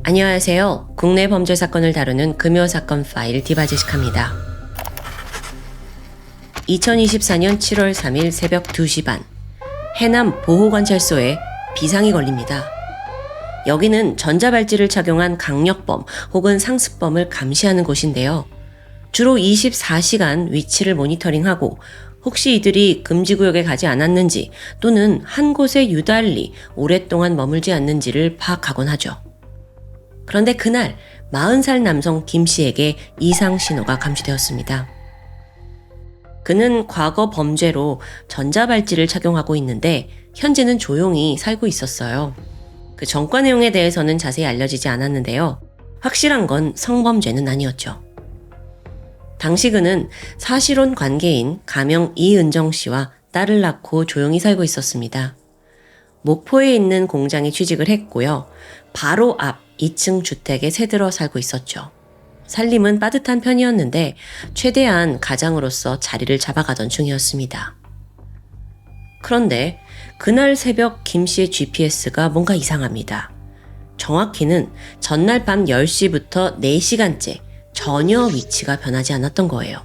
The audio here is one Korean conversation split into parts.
안녕하세요. 국내 범죄 사건을 다루는 금요사건 파일 디바제식합니다. 2024년 7월 3일 새벽 2시 반, 해남 보호관찰소에 비상이 걸립니다. 여기는 전자발찌를 착용한 강력범 혹은 상습범을 감시하는 곳인데요. 주로 24시간 위치를 모니터링하고 혹시 이들이 금지구역에 가지 않았는지 또는 한 곳에 유달리 오랫동안 머물지 않는지를 파악하곤 하죠. 그런데 그날 40살 남성 김 씨에게 이상 신호가 감지되었습니다. 그는 과거 범죄로 전자발찌를 착용하고 있는데 현재는 조용히 살고 있었어요. 그 전과 내용에 대해서는 자세히 알려지지 않았는데요. 확실한 건 성범죄는 아니었죠. 당시 그는 사실혼 관계인 가명 이은정 씨와 딸을 낳고 조용히 살고 있었습니다. 목포에 있는 공장에 취직을 했고요. 바로 앞 2층 주택에 새들어 살고 있었죠. 살림은 빠듯한 편이었는데 최대한 가장으로서 자리를 잡아가던 중이었습니다. 그런데 그날 새벽 김 씨의 GPS가 뭔가 이상합니다. 정확히는 전날 밤 10시부터 4시간째 전혀 위치가 변하지 않았던 거예요.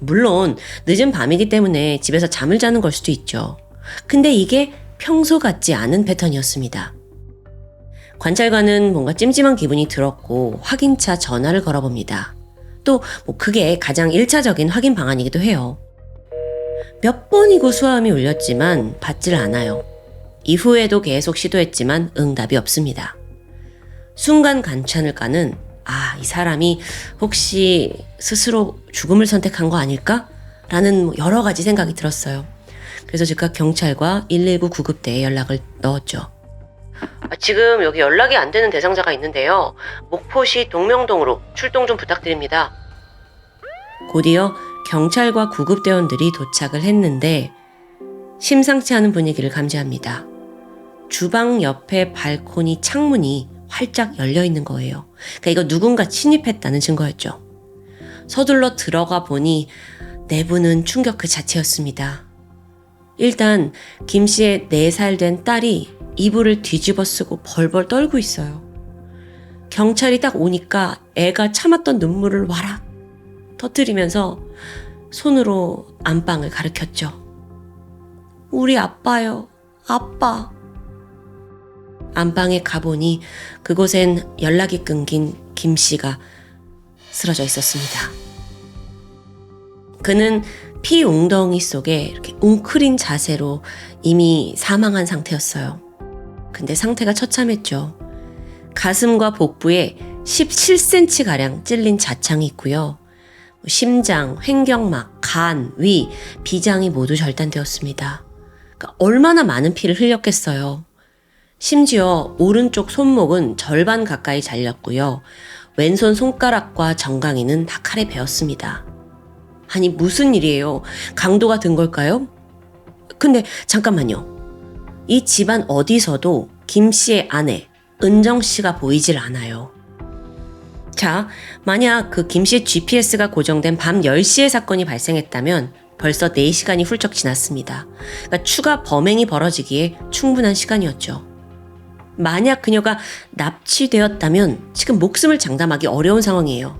물론 늦은 밤이기 때문에 집에서 잠을 자는 걸 수도 있죠. 근데 이게 평소 같지 않은 패턴이었습니다. 관찰관은 뭔가 찜찜한 기분이 들었고 확인차 전화를 걸어봅니다. 또 그게 가장 1차적인 확인 방안이기도 해요. 몇 번이고 수화음이 울렸지만 받질 않아요. 이후에도 계속 시도했지만 응답이 없습니다. 순간 관찰관은 이 사람이 혹시 스스로 죽음을 선택한 거 아닐까? 라는 여러 가지 생각이 들었어요. 그래서 즉각 경찰과 119 구급대에 연락을 넣었죠. 지금 여기 연락이 안 되는 대상자가 있는데요. 목포시 동명동으로 출동 좀 부탁드립니다. 곧이어 경찰과 구급대원들이 도착을 했는데 심상치 않은 분위기를 감지합니다. 주방 옆에 발코니 창문이 활짝 열려 있는 거예요. 그러니까 이거 누군가 침입했다는 증거였죠. 서둘러 들어가 보니 내부는 충격 그 자체였습니다. 일단 김 씨의 4살 된 딸이 이불을 뒤집어 쓰고 벌벌 떨고 있어요. 경찰이 딱 오니까 애가 참았던 눈물을 와락 터뜨리면서 손으로 안방을 가리켰죠. 우리 아빠요, 아빠. 안방에 가보니 그곳엔 연락이 끊긴 김 씨가 쓰러져 있었습니다. 그는 피 웅덩이 속에 이렇게 웅크린 자세로 이미 사망한 상태였어요. 근데 상태가 처참했죠. 가슴과 복부에 17cm가량 찔린 자창이 있고요. 심장, 횡격막, 간, 위, 비장이 모두 절단되었습니다. 그러니까 얼마나 많은 피를 흘렸겠어요. 심지어 오른쪽 손목은 절반 가까이 잘렸고요. 왼손 손가락과 정강이는 다 칼에 베었습니다. 아니 무슨 일이에요? 강도가 든 걸까요? 근데 잠깐만요. 이 집안 어디서도 김 씨의 아내 은정 씨가 보이질 않아요. 자, 만약 그 김 씨의 GPS가 고정된 밤 10시에 사건이 발생했다면 벌써 4시간이 훌쩍 지났습니다. 그러니까 추가 범행이 벌어지기에 충분한 시간이었죠. 만약 그녀가 납치되었다면 지금 목숨을 장담하기 어려운 상황이에요.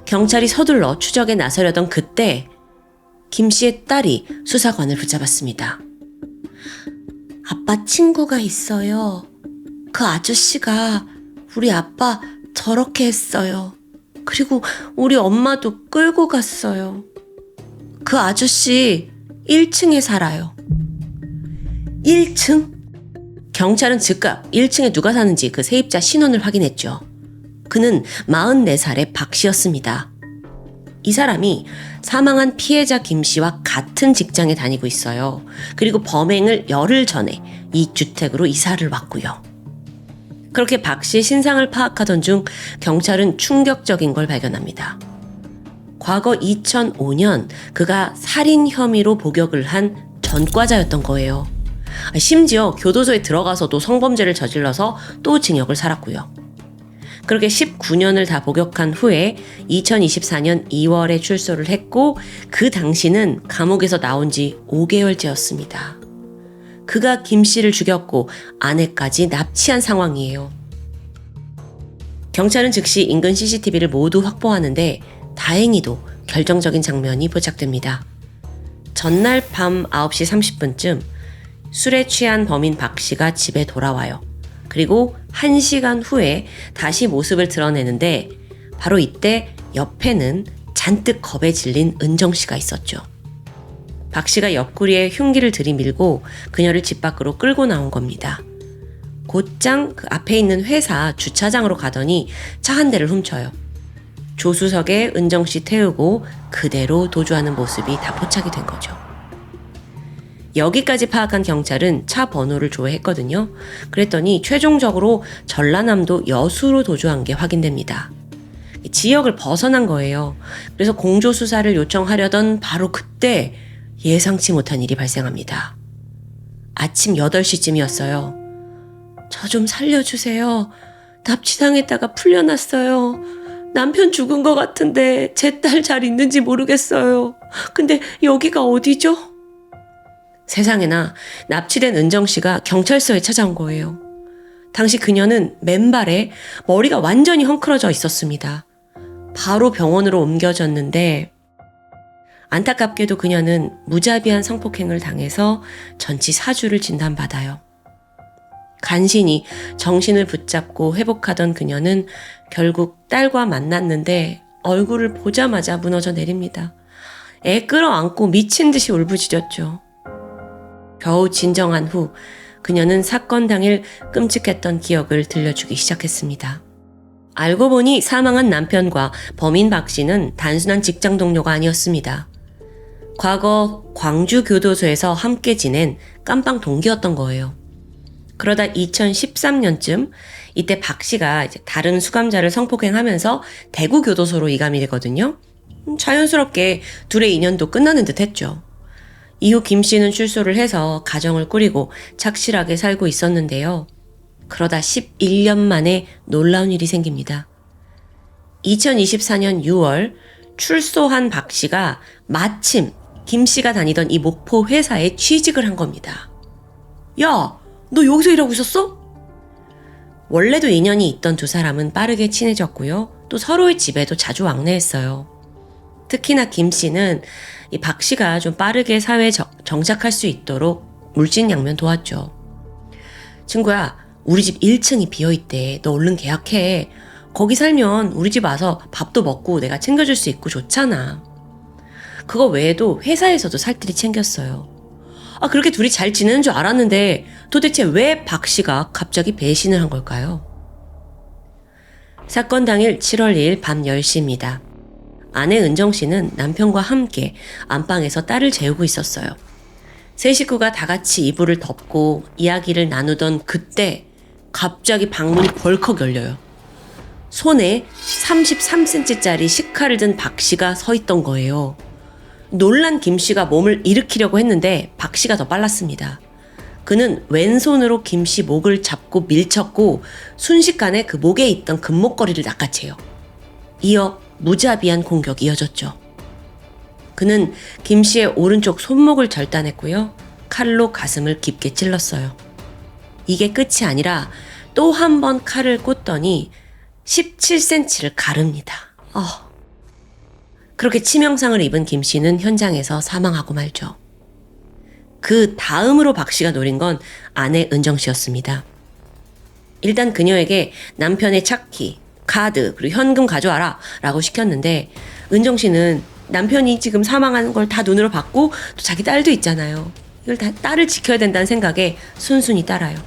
경찰이 서둘러 추적에 나서려던 그때 김 씨의 딸이 수사관을 붙잡았습니다. 아빠 친구가 있어요. 그 아저씨가 우리 아빠 저렇게 했어요. 그리고 우리 엄마도 끌고 갔어요. 그 아저씨 1층에 살아요. 1층? 경찰은 즉각 1층에 누가 사는지 그 세입자 신원을 확인했죠. 그는 44살의 박 씨였습니다. 이 사람이 사망한 피해자 김 씨와 같은 직장에 다니고 있어요. 그리고 범행을 열흘 전에 이 주택으로 이사를 왔고요. 그렇게 박 씨 신상을 파악하던 중 경찰은 충격적인 걸 발견합니다. 과거 2005년 그가 살인 혐의로 복역을 한 전과자였던 거예요. 심지어 교도소에 들어가서도 성범죄를 저질러서 또 징역을 살았고요. 그렇게 19년을 다 복역한 후에 2024년 2월에 출소를 했고 그 당시는 감옥에서 나온 지 5개월째였습니다. 그가 김 씨를 죽였고 아내까지 납치한 상황이에요. 경찰은 즉시 인근 CCTV를 모두 확보하는데 다행히도 결정적인 장면이 포착됩니다. 전날 밤 9시 30분쯤 술에 취한 범인 박 씨가 집에 돌아와요. 그리고 1시간 후에 다시 모습을 드러내는데 바로 이때 옆에는 잔뜩 겁에 질린 은정 씨가 있었죠. 박 씨가 옆구리에 흉기를 들이밀고 그녀를 집 밖으로 끌고 나온 겁니다. 곧장 그 앞에 있는 회사 주차장으로 가더니 차 한 대를 훔쳐요. 조수석에 은정 씨 태우고 그대로 도주하는 모습이 다 포착이 된 거죠. 여기까지 파악한 경찰은 차 번호를 조회했거든요. 그랬더니 최종적으로 전라남도 여수로 도주한 게 확인됩니다. 지역을 벗어난 거예요. 그래서 공조 수사를 요청하려던 바로 그때 예상치 못한 일이 발생합니다. 아침 8시쯤이었어요. 저 좀 살려주세요. 납치당했다가 풀려났어요. 남편 죽은 것 같은데 제 딸 잘 있는지 모르겠어요. 근데 여기가 어디죠? 세상에나 납치된 은정 씨가 경찰서에 찾아온 거예요. 당시 그녀는 맨발에 머리가 완전히 헝클어져 있었습니다. 바로 병원으로 옮겨졌는데 안타깝게도 그녀는 무자비한 성폭행을 당해서 전치 4주를 진단받아요. 간신히 정신을 붙잡고 회복하던 그녀는 결국 딸과 만났는데 얼굴을 보자마자 무너져 내립니다. 애 끌어안고 미친 듯이 울부짖었죠. 겨우 진정한 후 그녀는 사건 당일 끔찍했던 기억을 들려주기 시작했습니다. 알고 보니 사망한 남편과 범인 박 씨는 단순한 직장 동료가 아니었습니다. 과거 광주교도소에서 함께 지낸 깜빵 동기였던 거예요. 그러다 2013년쯤 이때 박 씨가 이제 다른 수감자를 성폭행하면서 대구교도소로 이감이 되거든요. 자연스럽게 둘의 인연도 끝나는 듯 했죠. 이후 김 씨는 출소를 해서 가정을 꾸리고 착실하게 살고 있었는데요. 그러다 11년 만에 놀라운 일이 생깁니다. 2024년 6월 출소한 박 씨가 마침 김 씨가 다니던 이 목포 회사에 취직을 한 겁니다. 야, 너 여기서 일하고 있었어? 원래도 인연이 있던 두 사람은 빠르게 친해졌고요. 또 서로의 집에도 자주 왕래했어요. 특히나 김 씨는 이 박 씨가 좀 빠르게 사회에 정착할 수 있도록 물진양면 도왔죠. 친구야, 우리 집 1층이 비어있대. 너 얼른 계약해. 거기 살면 우리 집 와서 밥도 먹고 내가 챙겨줄 수 있고 좋잖아. 그거 외에도 회사에서도 살뜰히 챙겼어요. 그렇게 둘이 잘 지내는 줄 알았는데 도대체 왜 박 씨가 갑자기 배신을 한 걸까요? 사건 당일 7월 2일 밤 10시입니다. 아내 은정 씨는 남편과 함께 안방에서 딸을 재우고 있었어요. 세 식구가 다 같이 이불을 덮고 이야기를 나누던 그때 갑자기 방문이 벌컥 열려요. 손에 33cm짜리 식칼을 든 박 씨가 서 있던 거예요. 놀란 김 씨가 몸을 일으키려고 했는데 박 씨가 더 빨랐습니다. 그는 왼손으로 김 씨 목을 잡고 밀쳤고 순식간에 그 목에 있던 금목걸이를 낚아채요. 이어 무자비한 공격이 이어졌죠. 그는 김 씨의 오른쪽 손목을 절단했고요. 칼로 가슴을 깊게 찔렀어요. 이게 끝이 아니라 또 한 번 칼을 꽂더니 17cm를 가릅니다. 그렇게 치명상을 입은 김 씨는 현장에서 사망하고 말죠. 그 다음으로 박 씨가 노린 건 아내 은정 씨였습니다. 일단 그녀에게 남편의 차키, 카드, 그리고 현금 가져와라 라고 시켰는데 은정 씨는 남편이 지금 사망한 걸 다 눈으로 봤고 또 자기 딸도 있잖아요. 이걸 다 딸을 지켜야 된다는 생각에 순순히 따라요.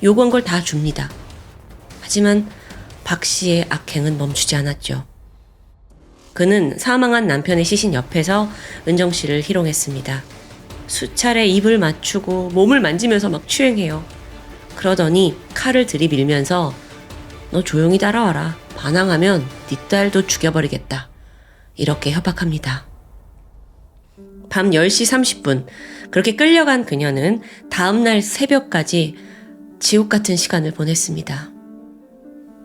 요구한 걸 다 줍니다. 하지만 박 씨의 악행은 멈추지 않았죠. 그는 사망한 남편의 시신 옆에서 은정 씨를 희롱했습니다. 수차례 입을 맞추고 몸을 만지면서 막 추행해요. 그러더니 칼을 들이밀면서 너 조용히 따라와라. 반항하면 네 딸도 죽여버리겠다. 이렇게 협박합니다. 밤 10시 30분 그렇게 끌려간 그녀는 다음날 새벽까지 지옥 같은 시간을 보냈습니다.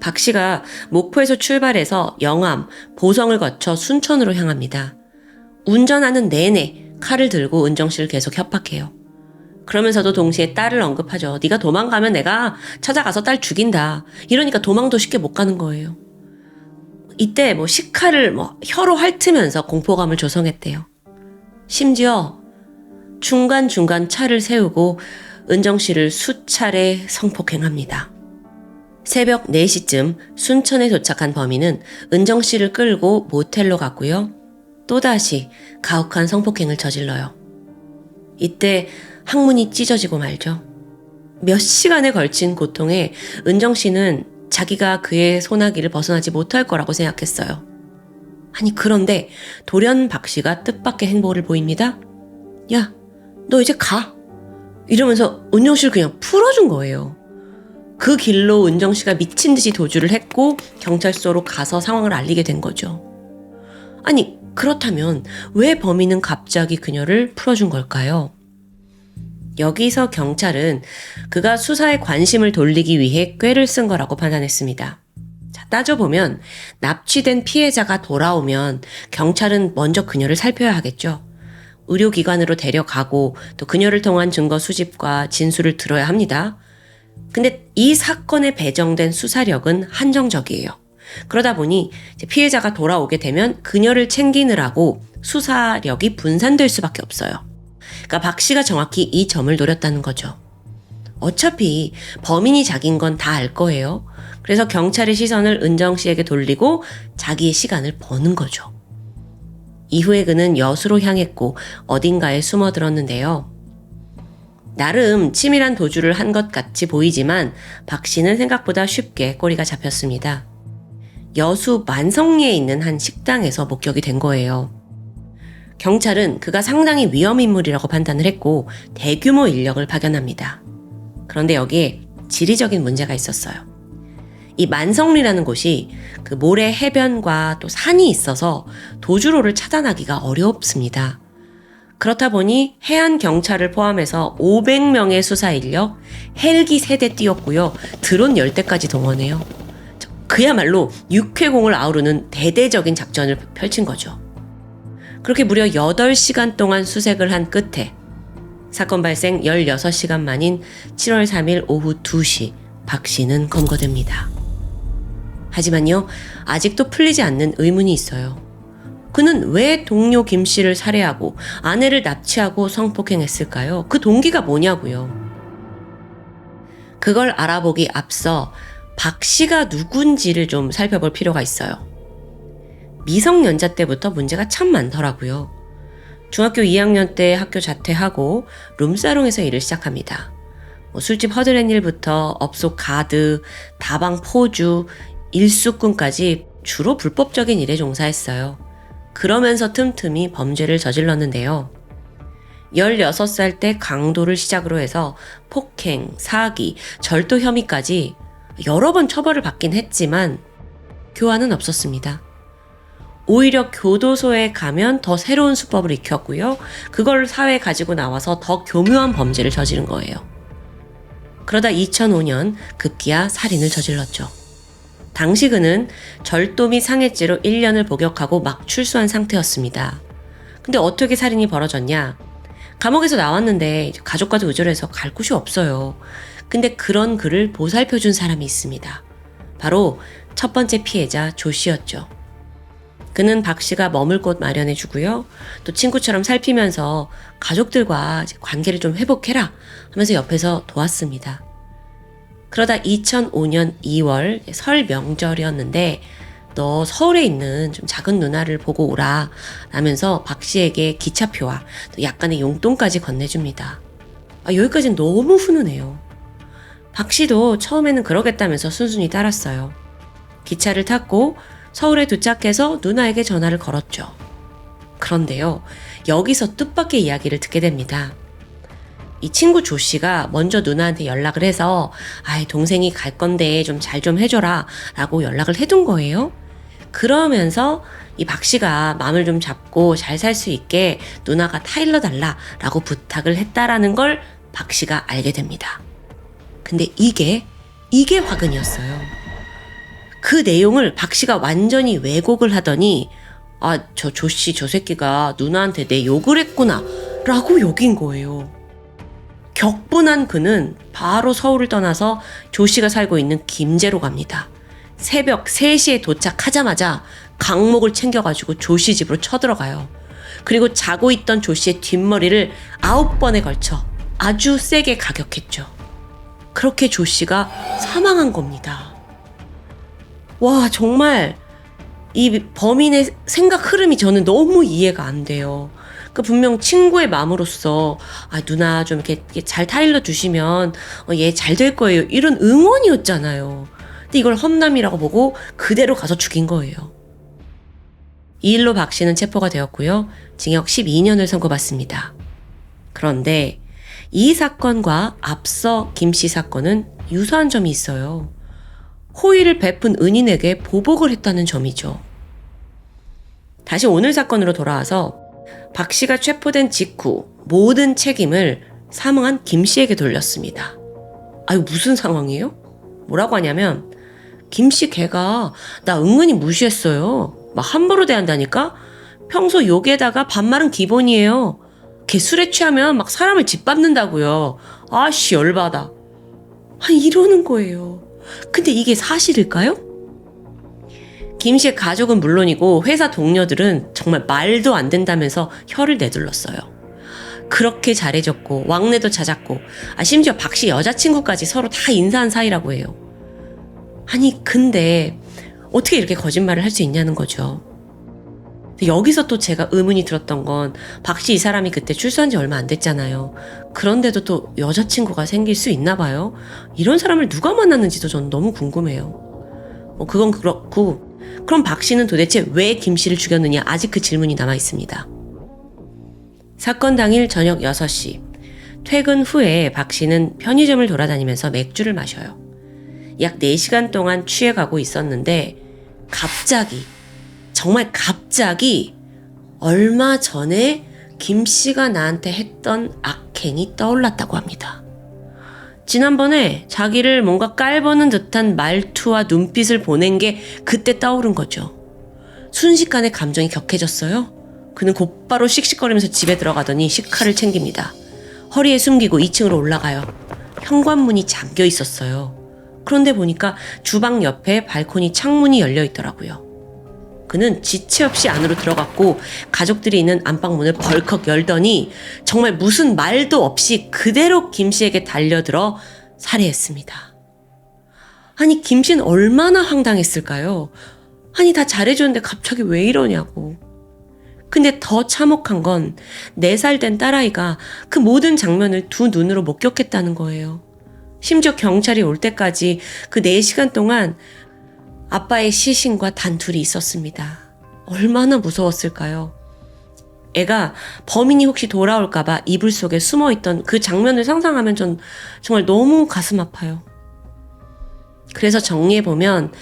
박 씨가 목포에서 출발해서 영암, 보성을 거쳐 순천으로 향합니다. 운전하는 내내 칼을 들고 은정 씨를 계속 협박해요. 그러면서도 동시에 딸을 언급하죠. 네가 도망가면 내가 찾아가서 딸 죽인다. 이러니까 도망도 쉽게 못 가는 거예요. 이때 식칼을 혀로 핥으면서 공포감을 조성했대요. 심지어 중간중간 차를 세우고 은정 씨를 수차례 성폭행합니다. 새벽 4시쯤 순천에 도착한 범인은 은정 씨를 끌고 모텔로 갔고요. 또다시 가혹한 성폭행을 저질러요. 이때 항문이 찢어지고 말죠. 몇 시간에 걸친 고통에 은정 씨는 자기가 그의 소나기를 벗어나지 못할 거라고 생각했어요. 아니 그런데 돌연 박 씨가 뜻밖의 행보를 보입니다. 야, 너 이제 가. 이러면서 은정 씨를 그냥 풀어준 거예요. 그 길로 은정 씨가 미친 듯이 도주를 했고 경찰서로 가서 상황을 알리게 된 거죠. 아니 그렇다면 왜 범인은 갑자기 그녀를 풀어준 걸까요? 여기서 경찰은 그가 수사에 관심을 돌리기 위해 꾀를 쓴 거라고 판단했습니다. 자, 따져보면 납치된 피해자가 돌아오면 경찰은 먼저 그녀를 살펴야 하겠죠. 의료기관으로 데려가고 또 그녀를 통한 증거 수집과 진술을 들어야 합니다. 근데 이 사건에 배정된 수사력은 한정적이에요. 그러다 보니 피해자가 돌아오게 되면 그녀를 챙기느라고 수사력이 분산될 수밖에 없어요. 그러니까 박 씨가 정확히 이 점을 노렸다는 거죠. 어차피 범인이 자기인 건 다 알 거예요. 그래서 경찰의 시선을 은정 씨에게 돌리고 자기의 시간을 버는 거죠. 이후에 그는 여수로 향했고 어딘가에 숨어들었는데요. 나름 치밀한 도주를 한 것 같이 보이지만 박 씨는 생각보다 쉽게 꼬리가 잡혔습니다. 여수 만성리에 있는 한 식당에서 목격이 된 거예요. 경찰은 그가 상당히 위험인물이라고 판단을 했고 대규모 인력을 파견합니다. 그런데 여기에 지리적인 문제가 있었어요. 이 만성리라는 곳이 그 모래 해변과 또 산이 있어서 도주로를 차단하기가 어렵습니다. 그렇다 보니 해안 경찰을 포함해서 500명의 수사 인력, 헬기 3대 띄웠고요. 드론 10대까지 동원해요. 그야말로 육해공을 아우르는 대대적인 작전을 펼친 거죠. 그렇게 무려 8시간 동안 수색을 한 끝에 사건 발생 16시간 만인 7월 3일 오후 2시 박 씨는 검거됩니다. 하지만요, 아직도 풀리지 않는 의문이 있어요. 그는 왜 동료 김 씨를 살해하고 아내를 납치하고 성폭행했을까요? 그 동기가 뭐냐고요. 그걸 알아보기 앞서 박 씨가 누군지를 좀 살펴볼 필요가 있어요. 미성년자 때부터 문제가 참 많더라고요. 중학교 2학년 때 학교 자퇴하고 룸사롱에서 일을 시작합니다. 술집 허드렛 일부터 업소 가드, 다방 포주, 일수꾼까지 주로 불법적인 일에 종사했어요. 그러면서 틈틈이 범죄를 저질렀는데요. 16살 때 강도를 시작으로 해서 폭행, 사기, 절도 혐의까지 여러 번 처벌을 받긴 했지만 교화는 없었습니다. 오히려 교도소에 가면 더 새로운 수법을 익혔고요. 그걸 사회에 가지고 나와서 더 교묘한 범죄를 저지른 거예요. 그러다 2005년 급기야 살인을 저질렀죠. 당시 그는 절도 및 상해죄로 1년을 복역하고 막 출소한 상태였습니다. 근데 어떻게 살인이 벌어졌냐? 감옥에서 나왔는데 가족과도 의절해서 갈 곳이 없어요. 근데 그런 그를 보살펴준 사람이 있습니다. 바로 첫 번째 피해자 조 씨였죠. 그는 박 씨가 머물 곳 마련해 주고요. 또 친구처럼 살피면서 가족들과 관계를 좀 회복해라 하면서 옆에서 도왔습니다. 그러다 2005년 2월 설 명절이었는데 너 서울에 있는 좀 작은 누나를 보고 오라 라면서 박 씨에게 기차표와 또 약간의 용돈까지 건네줍니다. 여기까지는 너무 훈훈해요. 박 씨도 처음에는 그러겠다면서 순순히 따랐어요. 기차를 탔고 서울에 도착해서 누나에게 전화를 걸었죠. 그런데요, 여기서 뜻밖의 이야기를 듣게 됩니다. 이 친구 조 씨가 먼저 누나한테 연락을 해서 동생이 갈 건데 좀 잘 좀 해줘라 라고 연락을 해둔 거예요. 그러면서 이 박 씨가 마음을 좀 잡고 잘 살 수 있게 누나가 타일러 달라 라고 부탁을 했다라는 걸 박 씨가 알게 됩니다. 근데 이게 화근이었어요. 그 내용을 박 씨가 완전히 왜곡을 하더니 저 조 씨 저 새끼가 누나한테 내 욕을 했구나 라고 욕인 거예요. 격분한 그는 바로 서울을 떠나서 조 씨가 살고 있는 김제로 갑니다. 새벽 3시에 도착하자마자 강목을 챙겨가지고 조 씨 집으로 쳐들어가요. 그리고 자고 있던 조 씨의 뒷머리를 9번에 걸쳐 아주 세게 가격했죠. 그렇게 조 씨가 사망한 겁니다. 와, 정말 이 범인의 생각 흐름이 저는 너무 이해가 안 돼요. 그 분명 친구의 마음으로서 누나 좀 이렇게 잘 타일러 주시면 얘 잘 될 거예요, 이런 응원이었잖아요. 근데 이걸 험담이라고 보고 그대로 가서 죽인 거예요. 이 일로 박 씨는 체포가 되었고요. 징역 12년을 선고받습니다. 그런데 이 사건과 앞서 김 씨 사건은 유사한 점이 있어요. 호의를 베푼 은인에게 보복을 했다는 점이죠. 다시 오늘 사건으로 돌아와서 박 씨가 체포된 직후 모든 책임을 사망한 김 씨에게 돌렸습니다. 아유, 무슨 상황이에요? 뭐라고 하냐면 김 씨 걔가 나 은근히 무시했어요. 막 함부로 대한다니까? 평소 욕에다가 반말은 기본이에요. 걔 술에 취하면 막 사람을 짓밟는다고요. 아씨, 열받아. 이러는 거예요. 근데 이게 사실일까요? 김 씨의 가족은 물론이고 회사 동료들은 정말 말도 안 된다면서 혀를 내둘렀어요. 그렇게 잘해줬고 왕래도 잦았고 심지어 박 씨 여자친구까지 서로 다 인사한 사이라고 해요. 근데 어떻게 이렇게 거짓말을 할 수 있냐는 거죠. 여기서 또 제가 의문이 들었던 건 박 씨 이 사람이 그때 출소한 지 얼마 안 됐잖아요. 그런데도 또 여자친구가 생길 수 있나 봐요. 이런 사람을 누가 만났는지도 저는 너무 궁금해요. 그건 그렇고 그럼 박 씨는 도대체 왜 김 씨를 죽였느냐, 아직 그 질문이 남아 있습니다. 사건 당일 저녁 6시 퇴근 후에 박 씨는 편의점을 돌아다니면서 맥주를 마셔요. 약 4시간 동안 취해가고 있었는데 갑자기, 정말 갑자기 얼마 전에 김 씨가 나한테 했던 악행이 떠올랐다고 합니다. 지난번에 자기를 뭔가 깔보는 듯한 말투와 눈빛을 보낸 게 그때 떠오른 거죠. 순식간에 감정이 격해졌어요. 그는 곧바로 씩씩거리면서 집에 들어가더니 식칼을 챙깁니다. 허리에 숨기고 2층으로 올라가요. 현관문이 잠겨 있었어요. 그런데 보니까 주방 옆에 발코니 창문이 열려 있더라고요. 그는 지체 없이 안으로 들어갔고 가족들이 있는 안방문을 벌컥 열더니 정말 무슨 말도 없이 그대로 김 씨에게 달려들어 살해했습니다. 김 씨는 얼마나 황당했을까요? 다 잘해줬는데 갑자기 왜 이러냐고. 근데 더 참혹한 건 4살 된 딸아이가 그 모든 장면을 두 눈으로 목격했다는 거예요. 심지어 경찰이 올 때까지 그 4시간 동안 아빠의 시신과 단둘이 있었습니다. 얼마나 무서웠을까요? 애가 범인이 혹시 돌아올까봐 이불 속에 숨어있던 그 장면을 상상하면 전 정말 너무 가슴 아파요. 그래서 정리해보면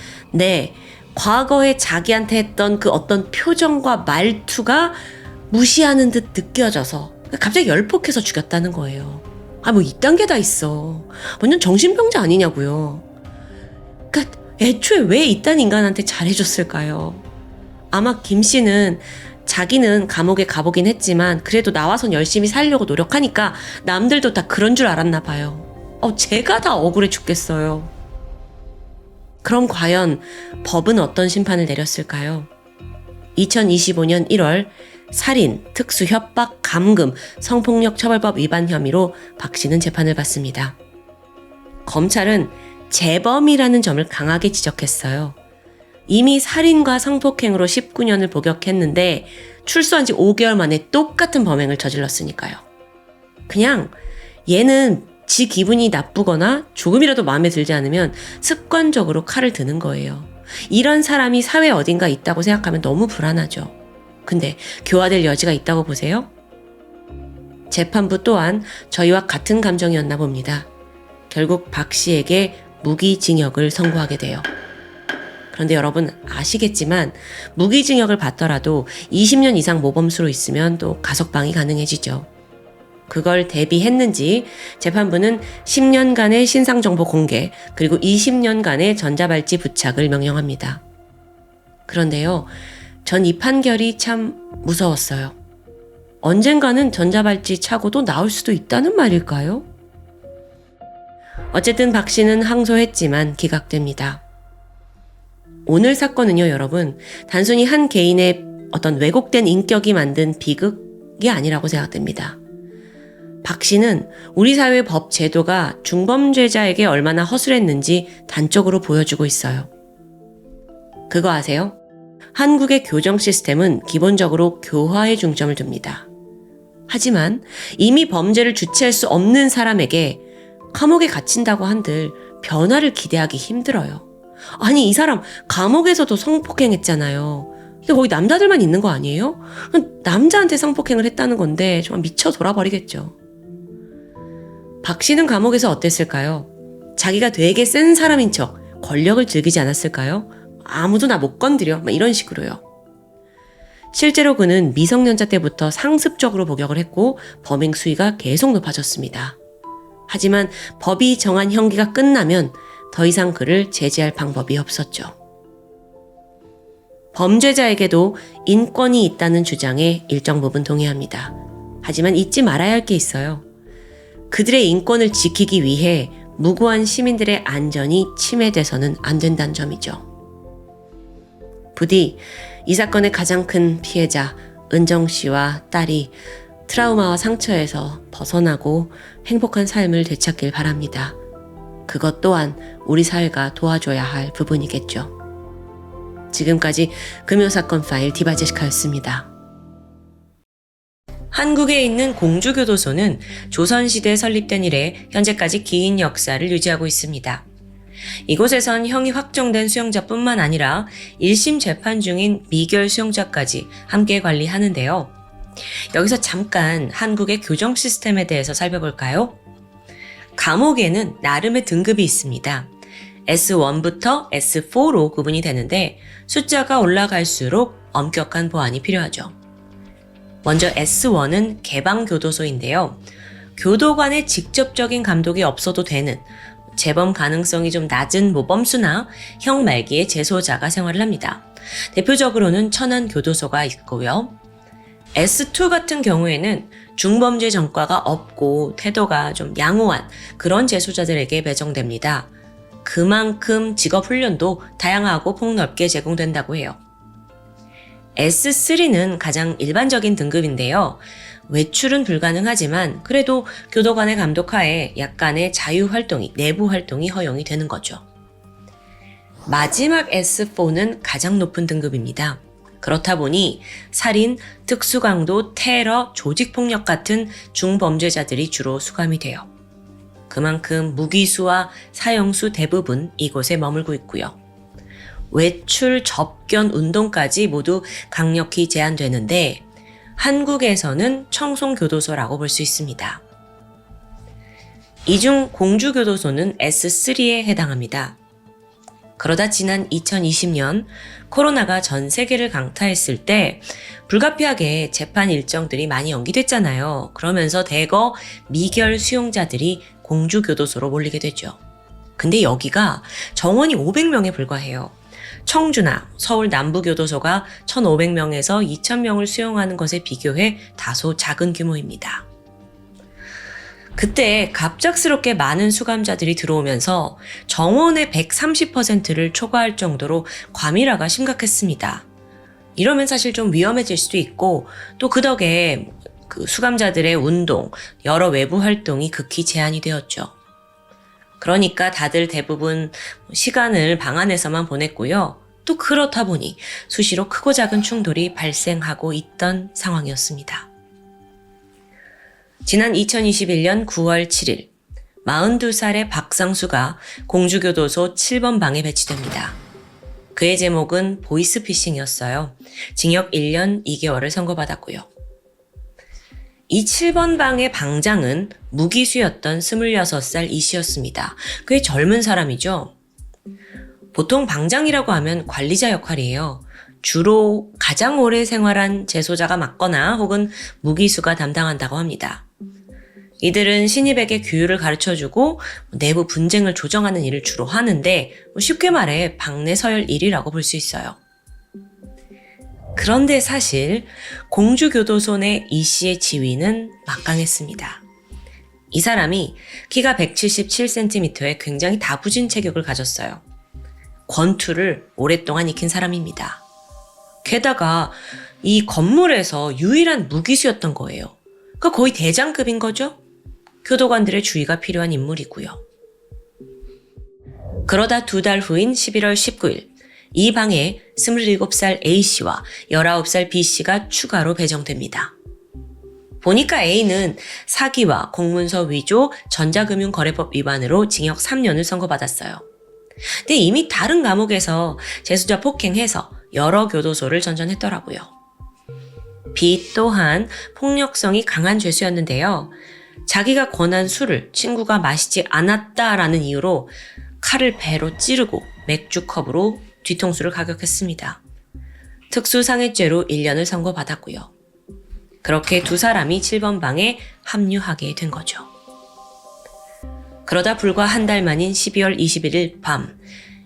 과거에 자기한테 했던 그 어떤 표정과 말투가 무시하는 듯 느껴져서 갑자기 열폭해서 죽였다는 거예요. 뭐 이딴 게 다 있어. 완전 정신병자 아니냐고요. 그러니까 애초에 왜 이딴 인간한테 잘해줬을까요? 아마 김 씨는 자기는 감옥에 가보긴 했지만 그래도 나와선 열심히 살려고 노력하니까 남들도 다 그런 줄 알았나 봐요. 제가 다 억울해 죽겠어요. 그럼 과연 법은 어떤 심판을 내렸을까요? 2025년 1월 살인, 특수 협박, 감금, 성폭력 처벌법 위반 혐의로 박 씨는 재판을 받습니다. 검찰은 재범이라는 점을 강하게 지적했어요. 이미 살인과 성폭행으로 19년을 복역했는데 출소한 지 5개월 만에 똑같은 범행을 저질렀으니까요. 그냥 얘는 지 기분이 나쁘거나 조금이라도 마음에 들지 않으면 습관적으로 칼을 드는 거예요. 이런 사람이 사회 어딘가 있다고 생각하면 너무 불안하죠. 근데 교화될 여지가 있다고 보세요? 재판부 또한 저희와 같은 감정이었나 봅니다. 결국 박 씨에게 무기징역을 선고하게 돼요. 그런데 여러분 아시겠지만 무기징역을 받더라도 20년 이상 모범수로 있으면 또 가석방이 가능해지죠. 그걸 대비했는지 재판부는 10년간의 신상정보 공개 그리고 20년간의 전자발찌 부착을 명령합니다. 그런데요, 전 이 판결이 참 무서웠어요. 언젠가는 전자발찌 착오도 나올 수도 있다는 말일까요? 어쨌든 박 씨는 항소했지만 기각됩니다. 오늘 사건은요, 여러분, 단순히 한 개인의 어떤 왜곡된 인격이 만든 비극이 아니라고 생각됩니다. 박 씨는 우리 사회의 법 제도가 중범죄자에게 얼마나 허술했는지 단적으로 보여주고 있어요. 그거 아세요? 한국의 교정 시스템은 기본적으로 교화에 중점을 둡니다. 하지만 이미 범죄를 주체할 수 없는 사람에게 감옥에 갇힌다고 한들 변화를 기대하기 힘들어요. 아니, 이 사람 감옥에서도 성폭행했잖아요. 근데 거기 남자들만 있는 거 아니에요? 남자한테 성폭행을 했다는 건데 정말 미쳐 돌아버리겠죠. 박 씨는 감옥에서 어땠을까요? 자기가 되게 센 사람인 척 권력을 즐기지 않았을까요? 아무도 나 못 건드려, 이런 식으로요. 실제로 그는 미성년자 때부터 상습적으로 복역을 했고 범행 수위가 계속 높아졌습니다. 하지만 법이 정한 형기가 끝나면 더 이상 그를 제재할 방법이 없었죠. 범죄자에게도 인권이 있다는 주장에 일정 부분 동의합니다. 하지만 잊지 말아야 할 게 있어요. 그들의 인권을 지키기 위해 무고한 시민들의 안전이 침해돼서는 안 된다는 점이죠. 부디 이 사건의 가장 큰 피해자 은정 씨와 딸이 트라우마와 상처에서 벗어나고 행복한 삶을 되찾길 바랍니다. 그것 또한 우리 사회가 도와줘야 할 부분이겠죠. 지금까지 금요사건 파일 디바제시카였습니다. 한국에 있는 공주교도소는 조선시대에 설립된 이래 현재까지 긴 역사를 유지하고 있습니다. 이곳에선 형이 확정된 수용자뿐만 아니라 1심 재판 중인 미결 수용자까지 함께 관리하는데요. 여기서 잠깐 한국의 교정 시스템에 대해서 살펴볼까요? 감옥에는 나름의 등급이 있습니다. S1부터 S4로 구분이 되는데 숫자가 올라갈수록 엄격한 보안이 필요하죠. 먼저 S1은 개방교도소인데요. 교도관의 직접적인 감독이 없어도 되는 재범 가능성이 좀 낮은 모범수나 형 말기의 재소자가 생활을 합니다. 대표적으로는 천안교도소가 있고요. S2 같은 경우에는 중범죄 전과가 없고 태도가 좀 양호한 그런 재소자들에게 배정됩니다. 그만큼 직업훈련도 다양하고 폭넓게 제공된다고 해요. S3는 가장 일반적인 등급인데요. 외출은 불가능하지만 그래도 교도관의 감독하에 약간의 자유활동이, 내부활동이 허용이 되는 거죠. 마지막 S4는 가장 높은 등급입니다. 그렇다 보니 살인, 특수강도, 테러, 조직폭력 같은 중범죄자들이 주로 수감이 돼요. 그만큼 무기수와 사형수 대부분 이곳에 머물고 있고요. 외출, 접견, 운동까지 모두 강력히 제한되는데 한국에서는 청송교도소라고 볼 수 있습니다. 이 중 공주교도소는 S3에 해당합니다. 그러다 지난 2020년 코로나가 전 세계를 강타했을 때 불가피하게 재판 일정들이 많이 연기됐잖아요. 그러면서 대거 미결 수용자들이 공주교도소로 몰리게 되죠. 근데 여기가 정원이 500명에 불과해요. 청주나 서울 남부교도소가 1,500명에서 2,000명을 수용하는 것에 비교해 다소 작은 규모입니다. 그때 갑작스럽게 많은 수감자들이 들어오면서 정원의 130%를 초과할 정도로 과밀화가 심각했습니다. 이러면 사실 좀 위험해질 수도 있고 또 그 덕에 그 수감자들의 운동, 여러 외부 활동이 극히 제한이 되었죠. 그러니까 다들 대부분 시간을 방 안에서만 보냈고요. 또 그렇다 보니 수시로 크고 작은 충돌이 발생하고 있던 상황이었습니다. 지난 2021년 9월 7일 42살의 박상수가 공주교도소 7번 방에 배치됩니다. 그의 제목은 보이스피싱이었어요. 징역 1년 2개월을 선고받았고요. 이 7번 방의 방장은 무기수였던 26살 이 씨였습니다. 꽤 젊은 사람이죠. 보통 방장이라고 하면 관리자 역할이에요. 주로 가장 오래 생활한 재소자가 맡거나 혹은 무기수가 담당한다고 합니다. 이들은 신입에게 규율을 가르쳐주고 내부 분쟁을 조정하는 일을 주로 하는데 쉽게 말해 방내 서열 1위라고 볼 수 있어요. 그런데 사실 공주교도소 내 이 씨의 지위는 막강했습니다. 이 사람이 키가 177cm에 굉장히 다부진 체격을 가졌어요. 권투를 오랫동안 익힌 사람입니다. 게다가 이 건물에서 유일한 무기수였던 거예요. 그러니까 거의 대장급인 거죠? 교도관들의 주의가 필요한 인물이고요. 그러다 2달 후인 11월 19일, 이 방에 27살 A씨와 19살 B씨가 추가로 배정됩니다. 보니까 A는 사기와 공문서 위조, 전자금융거래법 위반으로 징역 3년을 선고받았어요. 근데 이미 다른 감옥에서 재수자 폭행해서 여러 교도소를 전전했더라고요. B 또한 폭력성이 강한 죄수였는데요. 자기가 권한 술을 친구가 마시지 않았다라는 이유로 칼을 배로 찌르고 맥주컵으로 뒤통수를 가격했습니다. 특수상해죄로 1년을 선고받았고요. 그렇게 두 사람이 7번 방에 합류하게 된 거죠. 그러다 불과 한 달 만인 12월 21일 밤,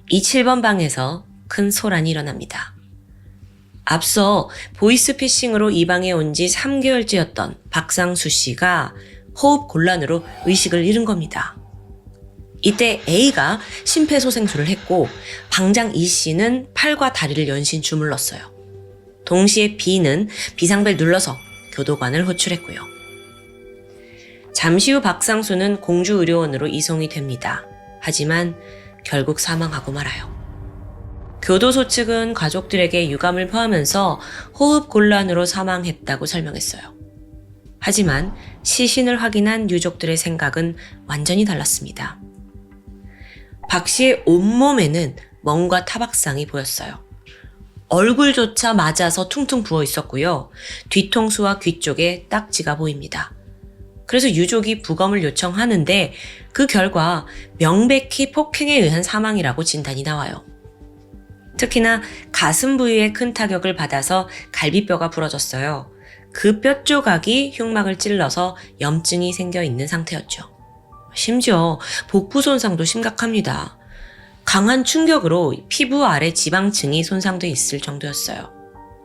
이 7번 방에서 큰 소란이 일어납니다. 앞서 보이스피싱으로 이 방에 온 지 3개월째였던 박상수 씨가 호흡 곤란으로 의식을 잃은 겁니다. 이때 A가 심폐소생술을 했고 방장 E 씨는 팔과 다리를 연신 주물렀어요. 동시에 B는 비상벨 눌러서 교도관을 호출했고요. 잠시 후 박상수는 공주의료원으로 이송이 됩니다. 하지만 결국 사망하고 말아요. 교도소 측은 가족들에게 유감을 표하면서 호흡 곤란으로 사망했다고 설명했어요. 하지만 시신을 확인한 유족들의 생각은 완전히 달랐습니다. 박 씨의 온몸에는 멍과 타박상이 보였어요. 얼굴조차 맞아서 퉁퉁 부어 있었고요. 뒤통수와 귀 쪽에 딱지가 보입니다. 그래서 유족이 부검을 요청하는데 그 결과 명백히 폭행에 의한 사망이라고 진단이 나와요. 특히나 가슴 부위에 큰 타격을 받아서 갈비뼈가 부러졌어요. 그 뼈 조각이 흉막을 찔러서 염증이 생겨 있는 상태였죠. 심지어 복부 손상도 심각합니다. 강한 충격으로 피부 아래 지방층이 손상돼 있을 정도였어요.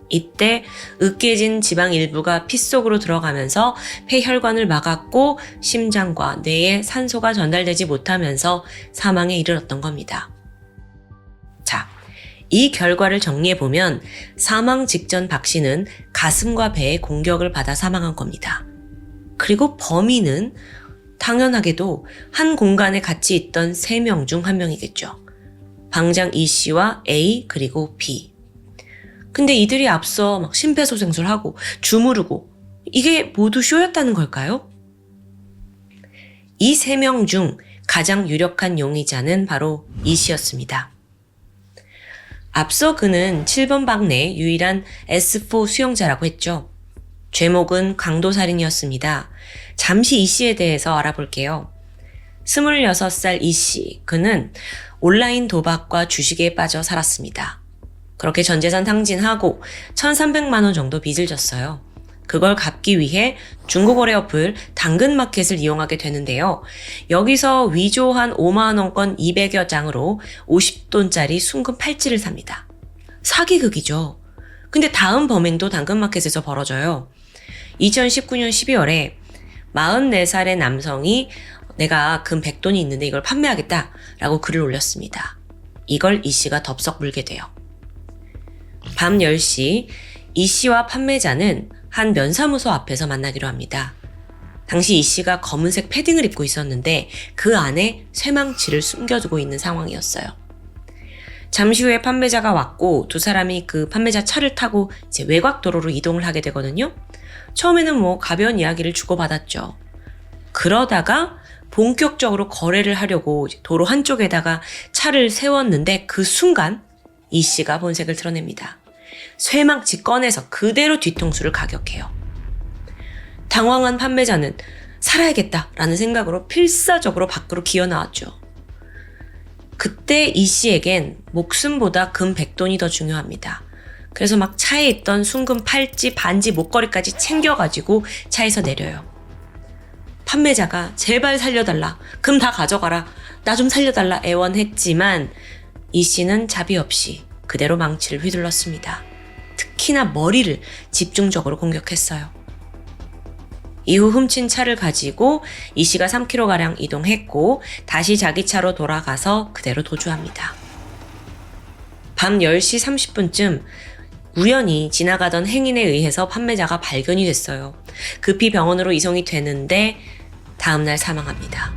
이때 으깨진 지방 일부가 피 속으로 들어가면서 폐혈관을 막았고 심장과 뇌에 산소가 전달되지 못하면서 사망에 이르렀던 겁니다. 자, 이 결과를 정리해보면 사망 직전 박 씨는 가슴과 배에 공격을 받아 사망한 겁니다. 그리고 범인은 당연하게도 한 공간에 같이 있던 3명 중 1명이겠죠. 방장 E 씨와 A 그리고 B. 근데 이들이 앞서 막 심폐소생술하고 주무르고 이게 모두 쇼였다는 걸까요? 이 3명 중 가장 유력한 용의자는 바로 E 씨였습니다. 앞서 그는 7번 방 내 유일한 S4 수용자라고 했죠. 죄목은 강도살인이었습니다. 잠시 이 씨에 대해서 알아볼게요. 26살 이 씨, 그는 온라인 도박과 주식에 빠져 살았습니다. 그렇게 전재산 탕진하고 1,300만 원 정도 빚을 졌어요. 그걸 갚기 위해 중고거래 어플 당근마켓을 이용하게 되는데요. 여기서 위조한 5만 원권 200여 장으로 50돈짜리 순금 팔찌를 삽니다. 사기극이죠. 근데 다음 범행도 당근마켓에서 벌어져요. 2019년 12월에 44살의 남성이 내가 금 100돈이 있는데 이걸 판매하겠다라고 글을 올렸습니다. 이걸 이 씨가 덥석 물게 돼요. 밤 10시 이 씨와 판매자는 한 면사무소 앞에서 만나기로 합니다. 당시 이 씨가 검은색 패딩을 입고 있었는데 그 안에 쇠망치를 숨겨두고 있는 상황이었어요. 잠시 후에 판매자가 왔고 두 사람이 그 판매자 차를 타고 이제 외곽도로로 이동을 하게 되거든요. 처음에는 가벼운 이야기를 주고받았죠. 그러다가 본격적으로 거래를 하려고 도로 한쪽에다가 차를 세웠는데 그 순간 이 씨가 본색을 드러냅니다. 쇠망치 꺼내서 그대로 뒤통수를 가격해요. 당황한 판매자는 살아야겠다라는 생각으로 필사적으로 밖으로 기어나왔죠. 그때 이 씨에겐 목숨보다 금 100돈이 더 중요합니다. 그래서 막 차에 있던 순금 팔찌, 반지, 목걸이까지 챙겨가지고 차에서 내려요. 판매자가 제발 살려달라, 금 다 가져가라, 나 좀 살려달라 애원했지만 이 씨는 자비 없이 그대로 망치를 휘둘렀습니다. 특히나 머리를 집중적으로 공격했어요. 이후 훔친 차를 가지고 이 씨가 3km가량 이동했고 다시 자기 차로 돌아가서 그대로 도주합니다. 밤 10시 30분쯤 우연히 지나가던 행인에 의해서 판매자가 발견이 됐어요. 급히 병원으로 이송이 되는데 다음날 사망합니다.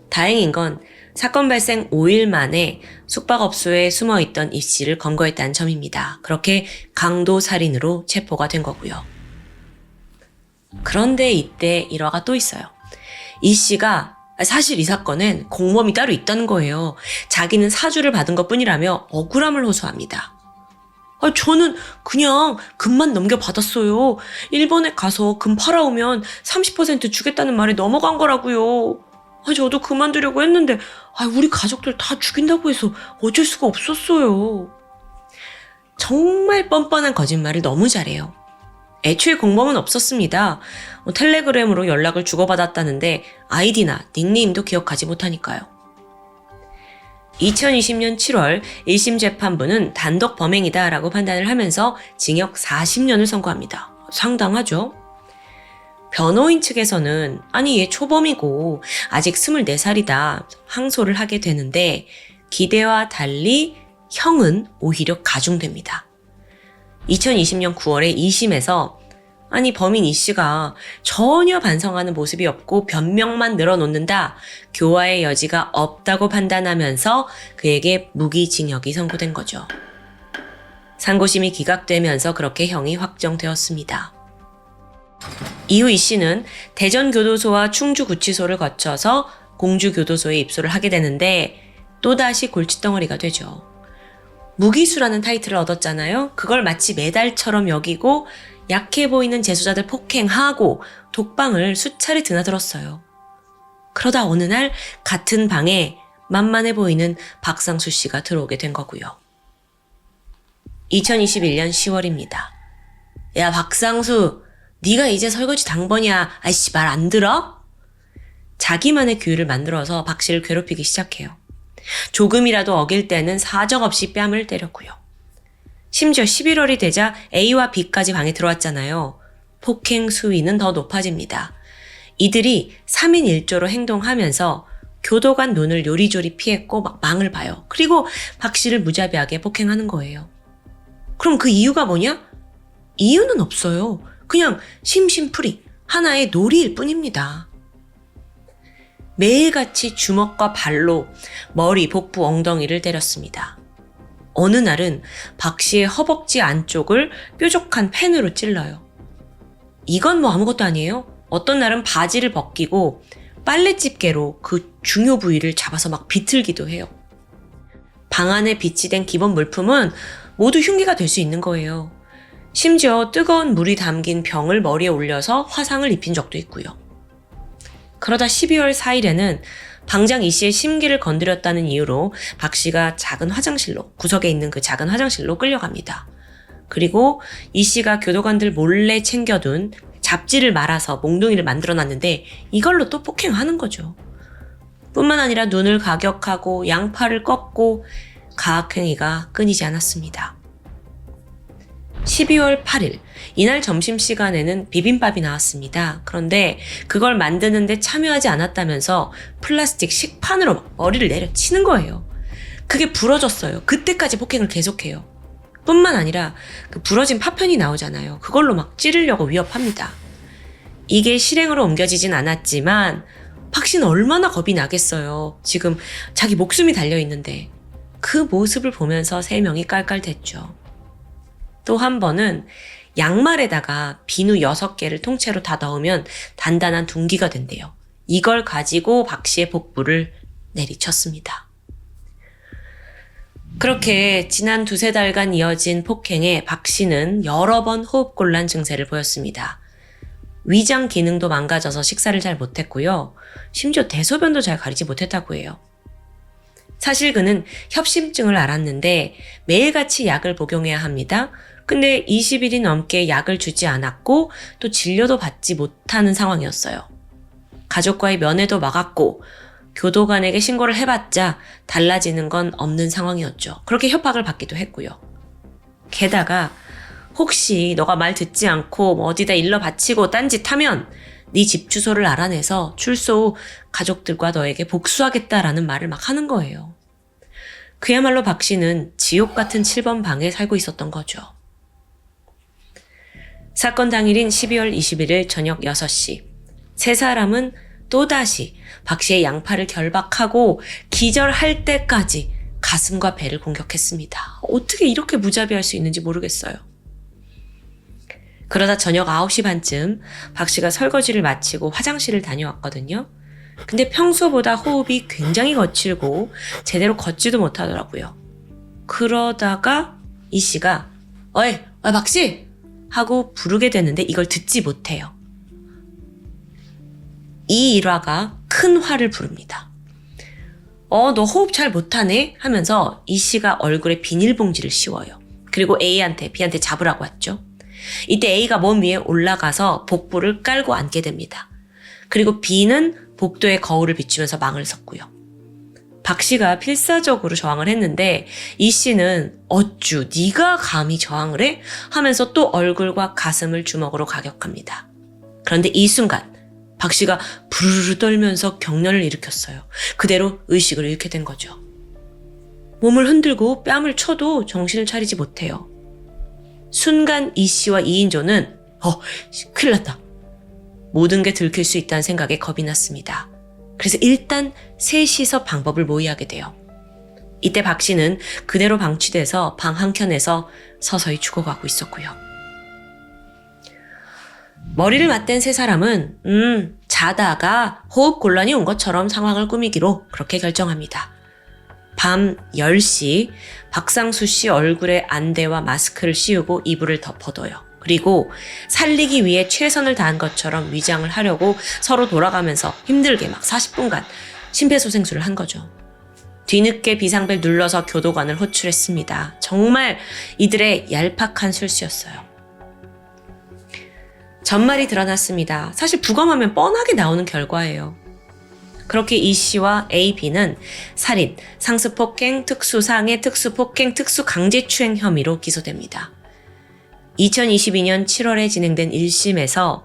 다행인 건 사건 발생 5일 만에 숙박업소에 숨어있던 이 씨를 검거했다는 점입니다. 그렇게 강도 살인으로 체포가 된 거고요. 그런데 이때 일화가 또 있어요. 이 씨가 사실 이 사건엔 공범이 따로 있다는 거예요. 자기는 사주를 받은 것뿐이라며 억울함을 호소합니다. 저는 그냥 금만 넘겨받았어요. 일본에 가서 금 팔아오면 30% 주겠다는 말에 넘어간 거라고요. 저도 그만두려고 했는데 우리 가족들 다 죽인다고 해서 어쩔 수가 없었어요. 정말 뻔뻔한 거짓말을 너무 잘해요. 애초에 공범은 없었습니다. 텔레그램으로 연락을 주고받았다는데 아이디나 닉네임도 기억하지 못하니까요. 2020년 7월 1심 재판부는 단독 범행이다라고 판단을 하면서 징역 40년을 선고합니다. 상당하죠? 변호인 측에서는 얘 초범이고 아직 24살이다 항소를 하게 되는데 기대와 달리 형은 오히려 가중됩니다. 2020년 9월에 2심에서 범인 이 씨가 전혀 반성하는 모습이 없고 변명만 늘어놓는다. 교화의 여지가 없다고 판단하면서 그에게 무기징역이 선고된 거죠. 상고심이 기각되면서 그렇게 형이 확정되었습니다. 이후 이 씨는 대전교도소와 충주구치소를 거쳐서 공주교도소에 입소를 하게 되는데 또다시 골칫덩어리가 되죠. 무기수라는 타이틀을 얻었잖아요. 그걸 마치 메달처럼 여기고 약해 보이는 재수자들 폭행하고 독방을 수차례 드나들었어요. 그러다 어느 날 같은 방에 만만해 보이는 박상수 씨가 들어오게 된 거고요. 2021년 10월입니다. 야 박상수, 네가 이제 설거지 당번이야. 아이씨 말 안 들어? 자기만의 규율을 만들어서 박 씨를 괴롭히기 시작해요. 조금이라도 어길 때는 사정없이 뺨을 때렸고요. 심지어 11월이 되자 A와 B까지 방에 들어왔잖아요. 폭행 수위는 더 높아집니다. 이들이 3인 1조로 행동하면서 교도관 눈을 요리조리 피했고 막 망을 봐요. 그리고 박 씨를 무자비하게 폭행하는 거예요. 그럼 그 이유가 뭐냐? 이유는 없어요. 그냥 심심풀이 하나의 놀이일 뿐입니다. 매일같이 주먹과 발로 머리, 복부, 엉덩이를 때렸습니다. 어느 날은 박 씨의 허벅지 안쪽을 뾰족한 펜으로 찔러요. 이건 아무것도 아니에요. 어떤 날은 바지를 벗기고 빨래집게로 그 중요 부위를 잡아서 막 비틀기도 해요. 방 안에 비치된 기본 물품은 모두 흉기가 될 수 있는 거예요. 심지어 뜨거운 물이 담긴 병을 머리에 올려서 화상을 입힌 적도 있고요. 그러다 12월 4일에는 방장 이 씨의 심기를 건드렸다는 이유로 박 씨가 작은 화장실로, 구석에 있는 그 작은 화장실로 끌려갑니다. 그리고 이 씨가 교도관들 몰래 챙겨둔 잡지를 말아서 몽둥이를 만들어놨는데 이걸로 또 폭행하는 거죠. 뿐만 아니라 눈을 가격하고 양팔을 꺾고 가학행위가 끊이지 않았습니다. 12월 8일, 이날 점심시간에는 비빔밥이 나왔습니다. 그런데 그걸 만드는데 참여하지 않았다면서 플라스틱 식판으로 머리를 내려치는 거예요. 그게 부러졌어요. 그때까지 폭행을 계속해요. 뿐만 아니라 그 부러진 파편이 나오잖아요. 그걸로 막 찌르려고 위협합니다. 이게 실행으로 옮겨지진 않았지만 박 씨는 얼마나 겁이 나겠어요. 지금 자기 목숨이 달려있는데. 그 모습을 보면서 3명이 깔깔댔죠. 또 한 번은 양말에다가 비누 6개를 통째로 다 넣으면 단단한 둥기가 된대요. 이걸 가지고 박 씨의 복부를 내리쳤습니다. 그렇게 지난 2-3달간 이어진 폭행에 박 씨는 여러 번 호흡곤란 증세를 보였습니다. 위장 기능도 망가져서 식사를 잘 못했고요. 심지어 대소변도 잘 가리지 못했다고 해요. 사실 그는 협심증을 앓았는데 매일같이 약을 복용해야 합니다. 근데 20일이 넘게 약을 주지 않았고 또 진료도 받지 못하는 상황이었어요. 가족과의 면회도 막았고 교도관에게 신고를 해봤자 달라지는 건 없는 상황이었죠. 그렇게 협박을 받기도 했고요. 게다가 혹시 너가 말 듣지 않고 어디다 일러 바치고 딴짓하면 네 집 주소를 알아내서 출소 후 가족들과 너에게 복수하겠다라는 말을 막 하는 거예요. 그야말로 박 씨는 지옥 같은 7번 방에 살고 있었던 거죠. 사건 당일인 12월 21일 저녁 6시, 세 사람은 또다시 박 씨의 양팔을 결박하고 기절할 때까지 가슴과 배를 공격했습니다. 어떻게 이렇게 무자비할 수 있는지 모르겠어요. 그러다 저녁 9시 반쯤 박 씨가 설거지를 마치고 화장실을 다녀왔거든요. 근데 평소보다 호흡이 굉장히 거칠고 제대로 걷지도 못하더라고요. 그러다가 이 씨가 어이 박 씨! 하고 부르게 되는데 이걸 듣지 못해요. 이 일화가 큰 화를 부릅니다. 너 호흡 잘 못하네? 하면서 이 씨가 얼굴에 비닐봉지를 씌워요. 그리고 A한테, B한테 잡으라고 했죠. 이때 A가 몸 위에 올라가서 복부를 깔고 앉게 됩니다. 그리고 B는 복도에 거울을 비추면서 망을 섰고요. 박 씨가 필사적으로 저항을 했는데 이 씨는 어쭈 네가 감히 저항을 해? 하면서 또 얼굴과 가슴을 주먹으로 가격합니다. 그런데 이 순간 박 씨가 부르르 떨면서 경련을 일으켰어요. 그대로 의식을 잃게 된 거죠. 몸을 흔들고 뺨을 쳐도 정신을 차리지 못해요. 순간 이 씨와 이인조는 큰일 났다. 모든 게 들킬 수 있다는 생각에 겁이 났습니다. 그래서 일단 셋이서 방법을 모의하게 돼요. 이때 박 씨는 그대로 방치돼서 방 한켠에서 서서히 죽어가고 있었고요. 머리를 맞댄 세 사람은 자다가 호흡 곤란이 온 것처럼 상황을 꾸미기로 그렇게 결정합니다. 밤 10시 박상수 씨 얼굴에 안대와 마스크를 씌우고 이불을 덮어둬요. 그리고 살리기 위해 최선을 다한 것처럼 위장을 하려고 서로 돌아가면서 힘들게 막 40분간 심폐소생술을 한 거죠. 뒤늦게 비상벨 눌러서 교도관을 호출했습니다. 정말 이들의 얄팍한 술수였어요. 전말이 드러났습니다. 사실 부검하면 뻔하게 나오는 결과예요. 그렇게 이 씨와 A, B는 살인, 상습폭행, 특수상해, 특수폭행, 특수강제추행 혐의로 기소됩니다. 2022년 7월에 진행된 1심에서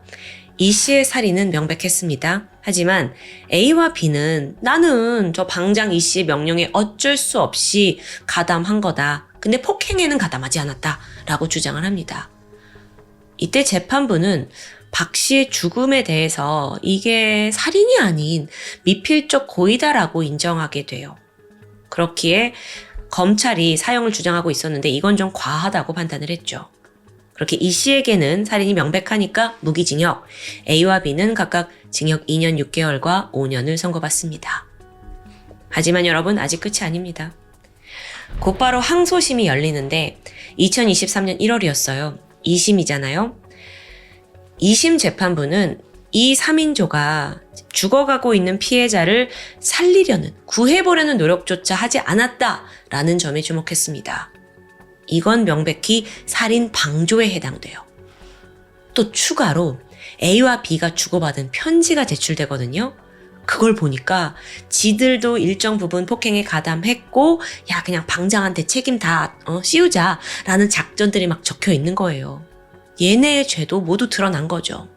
이 씨의 살인은 명백했습니다. 하지만 A와 B는 나는 저 방장 이 씨의 명령에 어쩔 수 없이 가담한 거다. 근데 폭행에는 가담하지 않았다. 라고 주장을 합니다. 이때 재판부는 박 씨의 죽음에 대해서 이게 살인이 아닌 미필적 고의다라고 인정하게 돼요. 그렇기에 검찰이 사형을 주장하고 있었는데 이건 좀 과하다고 판단을 했죠. 그렇게 이 씨에게는 살인이 명백하니까 무기징역, A와 B는 각각 징역 2년 6개월과 5년을 선고받습니다. 하지만 여러분 아직 끝이 아닙니다. 곧바로 항소심이 열리는데 2023년 1월이었어요. 2심이잖아요. 2심 재판부는 이 3인조가 죽어가고 있는 피해자를 살리려는, 구해보려는 노력조차 하지 않았다라는 점에 주목했습니다. 이건 명백히 살인 방조에 해당돼요. 또 추가로 A와 B가 주고받은 편지가 제출되거든요. 그걸 보니까 지들도 일정 부분 폭행에 가담했고 야 그냥 방장한테 책임 다 씌우자라는 작전들이 막 적혀 있는 거예요. 얘네의 죄도 모두 드러난 거죠.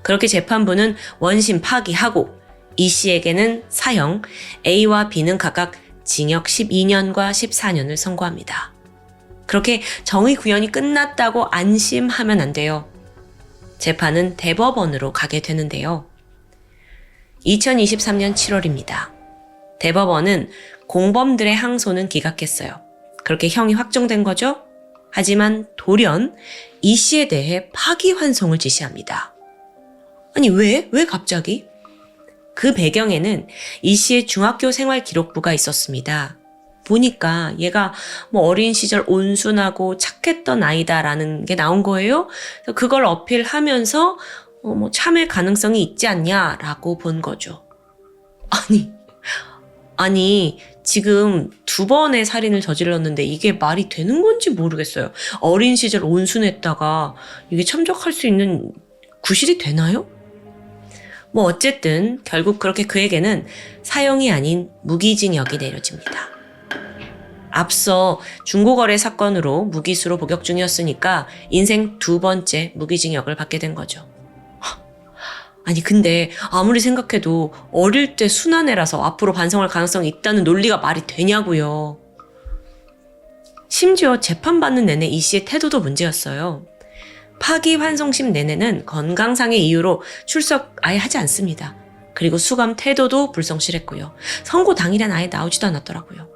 그렇게 재판부는 원심 파기하고 이 씨에게는 사형, A와 B는 각각 징역 12년과 14년을 선고합니다. 그렇게 정의 구현이 끝났다고 안심하면 안 돼요. 재판은 대법원으로 가게 되는데요. 2023년 7월입니다. 대법원은 공범들의 항소는 기각했어요. 그렇게 형이 확정된 거죠. 하지만 돌연 이 씨에 대해 파기환송을 지시합니다. 아니 왜 갑자기? 그 배경에는 이 씨의 중학교 생활 기록부가 있었습니다. 보니까 얘가 어린 시절 온순하고 착했던 아이다라는 게 나온 거예요. 그래서 그걸 어필하면서 참을 가능성이 있지 않냐라고 본 거죠. 아니 지금 2번의 살인을 저질렀는데 이게 말이 되는 건지 모르겠어요. 어린 시절 온순했다가 이게 참작할 수 있는 구실이 되나요? 어쨌든 결국 그렇게 그에게는 사형이 아닌 무기징역이 내려집니다. 앞서 중고거래 사건으로 무기수로 복역 중이었으니까 인생 2번째 무기징역을 받게 된 거죠. 아니 근데 아무리 생각해도 어릴 때 순한 애라서 앞으로 반성할 가능성이 있다는 논리가 말이 되냐고요. 심지어 재판받는 내내 이 씨의 태도도 문제였어요. 파기환송심 내내는 건강상의 이유로 출석 아예 하지 않습니다. 그리고 수감 태도도 불성실했고요. 선고 당일엔 아예 나오지도 않았더라고요.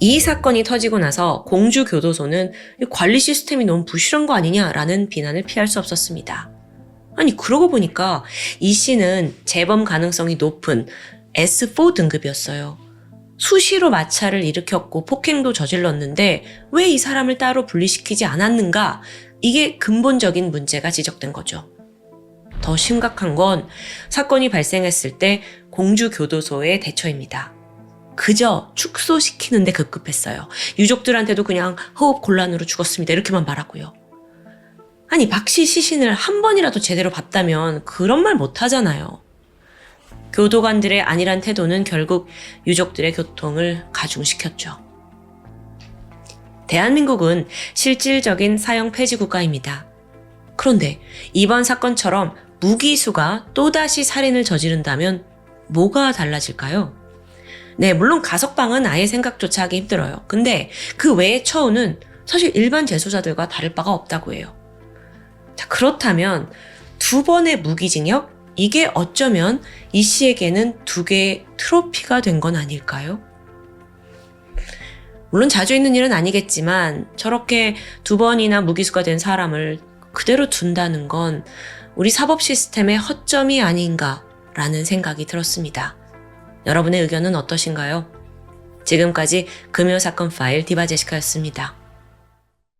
이 사건이 터지고 나서 공주교도소는 관리 시스템이 너무 부실한 거 아니냐라는 비난을 피할 수 없었습니다. 아니 그러고 보니까 이 씨는 재범 가능성이 높은 S4 등급이었어요. 수시로 마찰을 일으켰고 폭행도 저질렀는데 왜 이 사람을 따로 분리시키지 않았는가? 이게 근본적인 문제가 지적된 거죠. 더 심각한 건 사건이 발생했을 때 공주교도소의 대처입니다. 그저 축소시키는데 급급했어요. 유족들한테도 그냥 호흡곤란으로 죽었습니다. 이렇게만 말하고요. 아니 박씨 시신을 한 번이라도 제대로 봤다면 그런 말 못하잖아요. 교도관들의 안일한 태도는 결국 유족들의 고통을 가중시켰죠. 대한민국은 실질적인 사형 폐지 국가입니다. 그런데 이번 사건처럼 무기수가 또다시 살인을 저지른다면 뭐가 달라질까요? 네, 물론 가석방은 아예 생각조차 하기 힘들어요. 근데 그 외의 처우는 사실 일반 재소자들과 다를 바가 없다고 해요. 자, 그렇다면 2번의 무기징역? 이게 어쩌면 이 씨에게는 2개의 트로피가 된 건 아닐까요? 물론 자주 있는 일은 아니겠지만 저렇게 2번이나 무기수가 된 사람을 그대로 둔다는 건 우리 사법 시스템의 허점이 아닌가라는 생각이 들었습니다. 여러분의 의견은 어떠신가요? 지금까지 금요사건 파일 디바제시카였습니다.